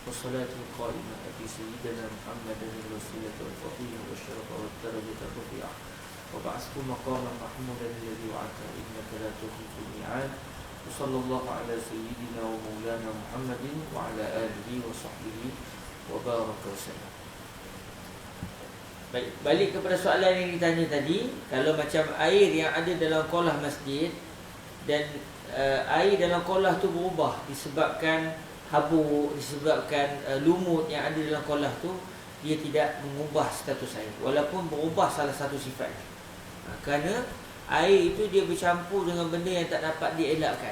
والصلاة القائمة في سيدنا محمد الوسيلة والفضيلة والشرف والدرجة الرفيعة وبعثه مقاما محمودا الذي وعدته إنك لا تخلف الميعاد وصلى الله على سيدنا ومولانا محمد وعلى آله وصحبه وبارك وسلم. Baik, balik kepada soalan yang ditanya tadi. Kalau macam air yang ada dalam kolah masjid dan air dalam kolah tu berubah disebabkan habuk, disebabkan lumut yang ada dalam kolah tu, dia tidak mengubah status air walaupun berubah salah satu sifat. Kerana air itu dia bercampur dengan benda yang tak dapat dielakkan.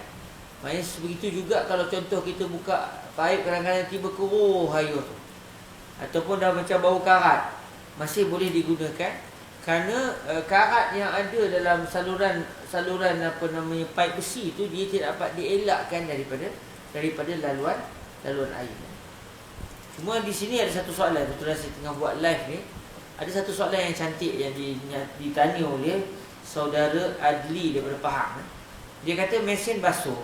Maksudnya begitu juga kalau contoh kita buka paip, kadang-kadang tiba keruh air tu, ataupun dah macam bau karat, masih boleh digunakan kerana karat yang ada dalam saluran paip besi itu dia tidak dapat dielakkan daripada laluan air. Cuma di sini ada satu soalan, betul saya tengah buat live ni. Ada satu soalan yang cantik yang ditanya oleh saudara Adli daripada Pahang. Dia kata mesin basuh,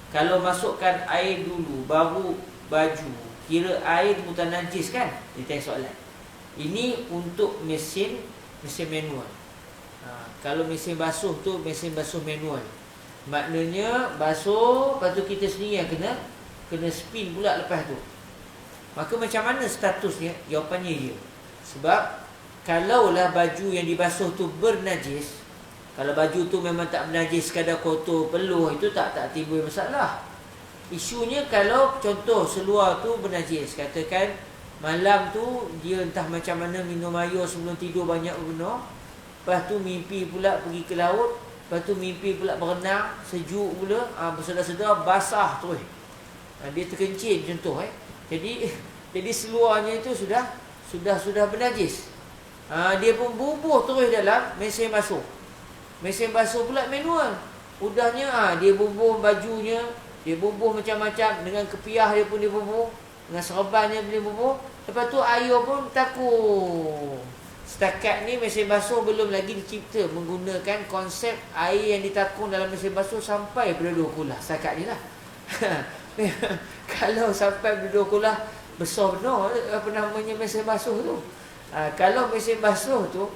kalau masukkan air dulu baru baju, kira air bukan najis kan? Dia tanya soalan. Ini untuk mesin manual. Kalau mesin basuh tu mesin basuh manual, maknanya basuh, lepas tu kita sendiri yang kena spin pula lepas tu. Maka macam mana statusnya? Jawapannya ya. Sebab kalaulah baju yang dibasuh tu bernajis, kalau baju tu memang tak bernajis, sekadar kotor peluh, itu tak timbul masalah. Isunya kalau contoh seluar tu bernajis, katakan malam tu dia entah macam mana minum air sebelum tidur banyak benar, lepas tu mimpi pula pergi ke laut, lepas tu mimpi pula berenang, sejuk pula, bersedar-sedar basah tu. Dia terkencing contoh. Jadi seluarnya itu sudah bernajis. Dia pun bubuh terus dalam mesin basuh. Mesin basuh pula manual. Udahnya dia bubuh bajunya, dia bubuh macam-macam, dengan kepiah dia pun dia bubuh, dengan serban dia pun dia bubuh. Lepas tu air pun takut. Setakat ni mesin basuh belum lagi dicipta menggunakan konsep air yang ditakung dalam mesin basuh sampai pada 2 kulah. Setakat ni lah. Kalau sampai pada 2 kulah, besar benar mesin basuh tu. Kalau mesin basuh tu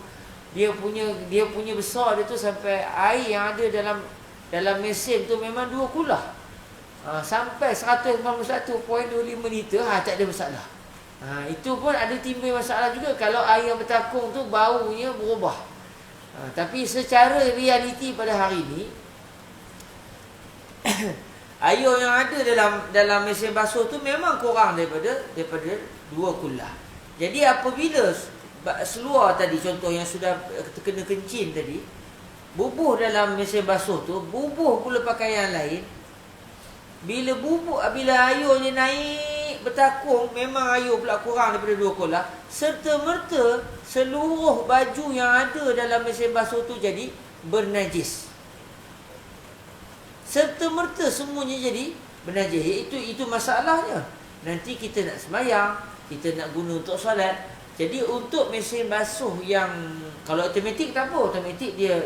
dia punya besar dia tu sampai air yang ada dalam mesin tu memang 2 kulah. Sampai 191.25 liter, tak ada masalah. Itu pun ada timbul masalah juga kalau air yang bertakung tu baunya berubah. Tapi secara realiti pada hari ni air yang ada dalam mesin basuh tu memang kurang daripada 2 kulah. Jadi apabila seluar tadi contoh yang sudah kena kencing tadi bubuh dalam mesin basuh tu, bubuh pula pakaian lain, bila air dia naik bertakung, memang air pula kurang daripada 2 kulah, serta-merta seluruh baju yang ada dalam mesin basuh tu jadi bernajis. Serta-merta semuanya jadi bernajis. Itu masalahnya. Nanti kita nak sembahyang, kita nak guna untuk solat. Jadi untuk mesin basuh yang kalau automatik tak apa, automatik dia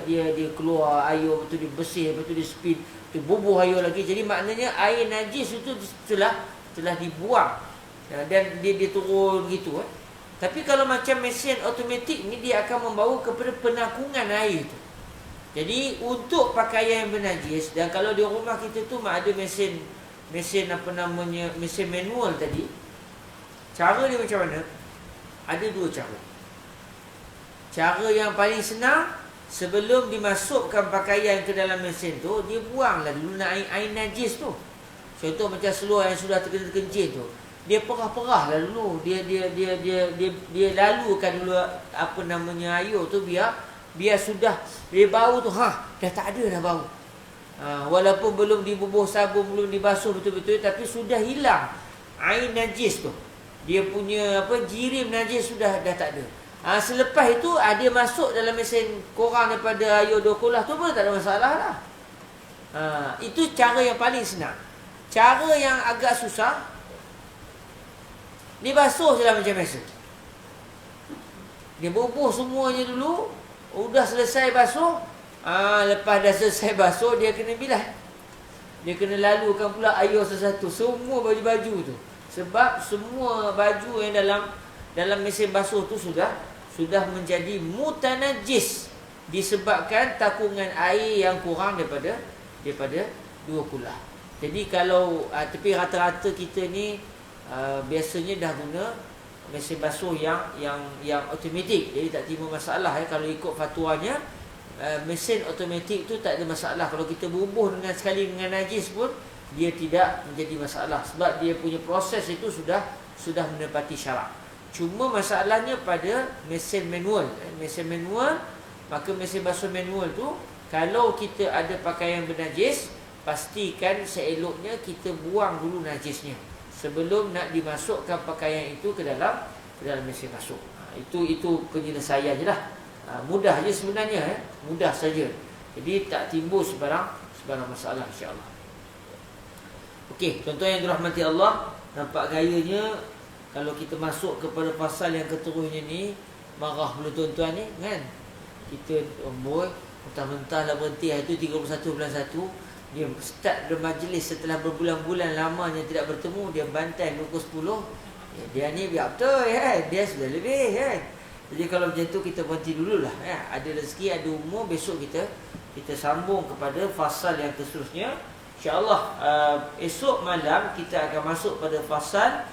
keluar air, lepas tu dia bersih, lepas tu dia spin, tu bubuh air lagi. Jadi maknanya air najis itu telah dibuang dan dia turun gitu. Tapi kalau macam mesin automatik ni, dia akan membawa kepada penakungan air tu. Jadi untuk pakaian yang bernajis, dan kalau di rumah kita tu ada mesin manual tadi, cara dia macam mana? Ada 2 cara. Cara yang paling senang, sebelum dimasukkan pakaian ke dalam mesin tu, dia buanglah dulu air najis tu. Contoh macam seluar yang sudah terkencing tu, dia perah-perah lah dulu. Dia lalukan dulu air tu, biar sudah dia bau tu dah tak ada dah bau. Walaupun belum dibubuh sabun, belum dibasuh betul-betul, tapi sudah hilang air najis tu. Dia punya jirim najis sudah dah tak ada. Selepas itu dia masuk dalam mesin kurang daripada air 2 kulah tu pun tak ada masalah lah. Itu cara yang paling senang. Cara yang agak susah, dia basuh je lah macam biasa. Dia bubuh semuanya dulu. Udah selesai basuh, lepas dah selesai basuh, dia kena bilas. Dia kena lalukan pula air satu-satu semua baju-baju tu. Sebab semua baju yang dalam mesin basuh tu sudah menjadi mutanajis, disebabkan takungan air yang kurang daripada 2 kulah. Jadi kalau tapi rata-rata kita ni biasanya dah guna mesin basuh yang automatik, jadi tak timbul masalah kalau ikut fatwanya. Mesin automatik tu tak ada masalah. Kalau kita bubuh sekali dengan najis pun dia tidak menjadi masalah, sebab dia punya proses itu sudah menepati syarak. Cuma masalahnya pada mesin manual. Mesin manual, maka mesin basuh manual tu, kalau kita ada pakaian bernajis, pastikan seeloknya kita buang dulu najisnya sebelum nak dimasukkan pakaian itu ke dalam mesin basuh. Itu penyelesaian je lah. Mudah je sebenarnya, mudah saja. Jadi tak timbul sebarang masalah, insya-Allah. Okey, contoh yang dirahmati Allah, nampak gayanya kalau kita masuk kepada pasal yang keterusannya ni, marah pula tuan-tuan ni kan. Kita boy mentah-mentah lah berhenti hari tu 31 bulan 1. Dia start bermajlis setelah berbulan-bulan lamanya tidak bertemu, dia bantai pukul 10. Dia ni biar betul kan. Dia sudah lebih kan. Jadi kalau macam tu kita berhenti dululah ya. Ada rezeki, ada umur, besok kita sambung kepada fasal yang seterusnya. InsyaAllah esok malam kita akan masuk pada fasal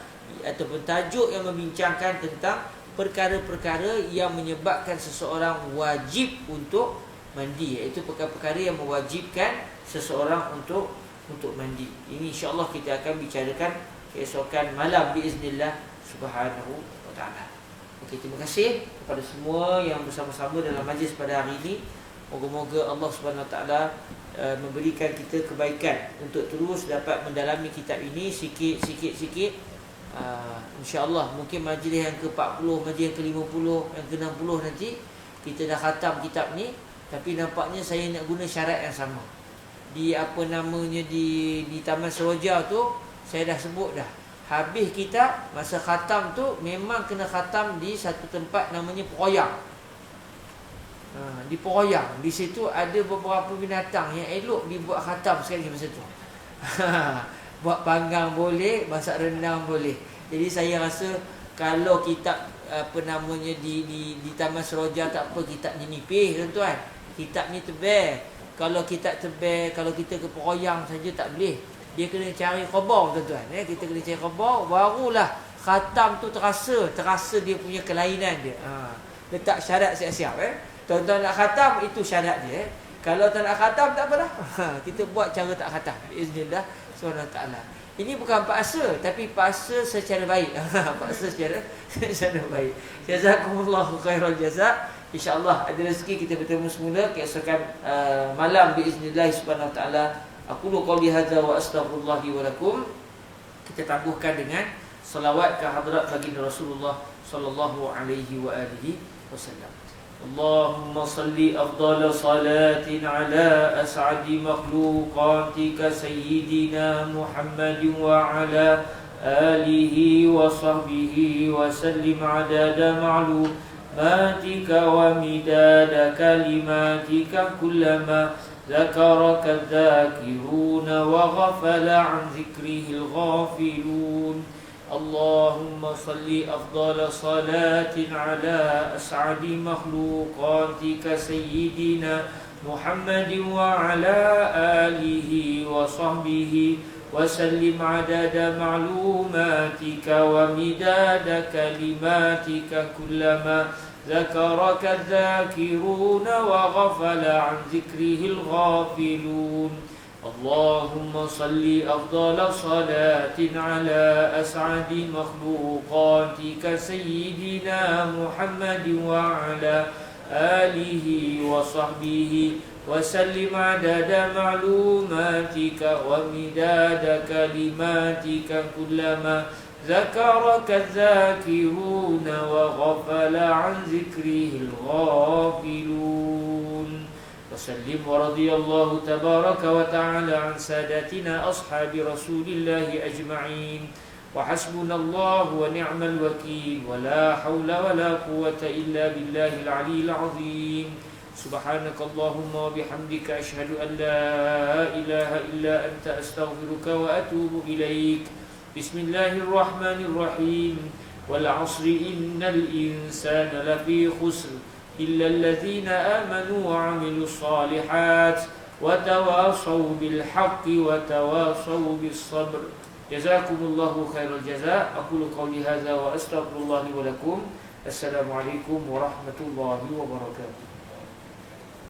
ataupun tajuk yang membincangkan tentang perkara-perkara yang menyebabkan seseorang wajib untuk mandi, iaitu perkara-perkara yang mewajibkan seseorang untuk mandi. Ini insya-Allah kita akan bicarakan keesokan malam biiznillah subhanahu wa taala. Okey, terima kasih kepada semua yang bersama-sama dalam majlis pada hari ini. Moga-moga Allah Subhanahu wa taala memberikan kita kebaikan untuk terus dapat mendalami kitab ini sikit. InsyaAllah mungkin majlis yang ke-40, majlis yang ke-50, yang ke-60 nanti kita dah khatam kitab ni. Tapi nampaknya saya nak guna syarat yang sama. Di di Taman Seroja tu saya dah sebut dah. Habis kitab, masa khatam tu memang kena khatam di satu tempat namanya Peroyang. Di Peroyang, di situ ada beberapa binatang yang elok dibuat khatam sekali masa tu. Buat panggang boleh, masak rendang boleh. Jadi saya rasa kalau kitab di Taman Seroja tak apa, kitab ni nipis tuan-tuan. Kitab ni tebal. Kalau kitab tebal, kalau kita ke Peroyang saja tak boleh. Dia kena cari khabar tuan-tuan. Kita kena cari khabar, barulah khatam tu terasa dia punya kelainan dia. Letak syarat siap-siap Tuan-tuan nak khatam, itu syarat dia. Kalau tak nak khatam, tak apalah. Kita buat cara tak khatam. Biiznillah SWT. Ini bukan paksa, tapi paksa secara baik. Paksa secara baik. Jazakumullahu khairal jazak. InsyaAllah ada rezeki kita bertemu semula keesokan malam biiznillah subhanahu wa ta'ala. Aqulu qawli hadza wa astaghfirullahi wa lakum. Kita tangguhkan dengan salawat ke hadrat baginda Rasulullah sallallahu alaihi wa alihi wasallam. Allahumma salli afdala salatin ala as'adi makhluqatika sayyidina Muhammadin wa ala alihi wa sahbihi wa sallim adada ma'lumatika wa midada kalimatika kullama ذكرك الذاكرون وغفل عن ذكره الغافلون. اللهم صل أفضل صلاة على أسعد مخلوقاتك سيدنا محمد وعلى آله وصحبه وسلم عدد معلوماتك ومداد كلماتك كلما ذكرك الذاكرون وغفل عن ذكره الغافلون. اللهم صل أفضل صلاة على أسعد مخلوقاتك سيدنا محمد وعلى آله وصحبه وسلم عدد معلوماتك ومداد كلماتك كلما ذكرك الذاكرون وغفل عن ذكره الغافلون. وسلم ورضي الله تبارك وتعالى عن ساداتنا أصحاب رسول الله أجمعين. وحسبنا الله ونعم الوكيل ولا حول ولا قوة إلا بالله العلي العظيم. سبحانك اللهم وبحمدك أشهد أن لا إله إلا أنت أستغفرك وأتوب إليك. بسم الله الرحمن الرحيم. والعصر إن الإنسان لفي خسر إلا الذين آمنوا وعملوا الصالحات وتواصوا بالحق وتواصوا بالصبر. جزاكم الله خير الجزاء. أقول قولي هذا وأستغفر الله ولكم. السلام عليكم ورحمة الله وبركاته.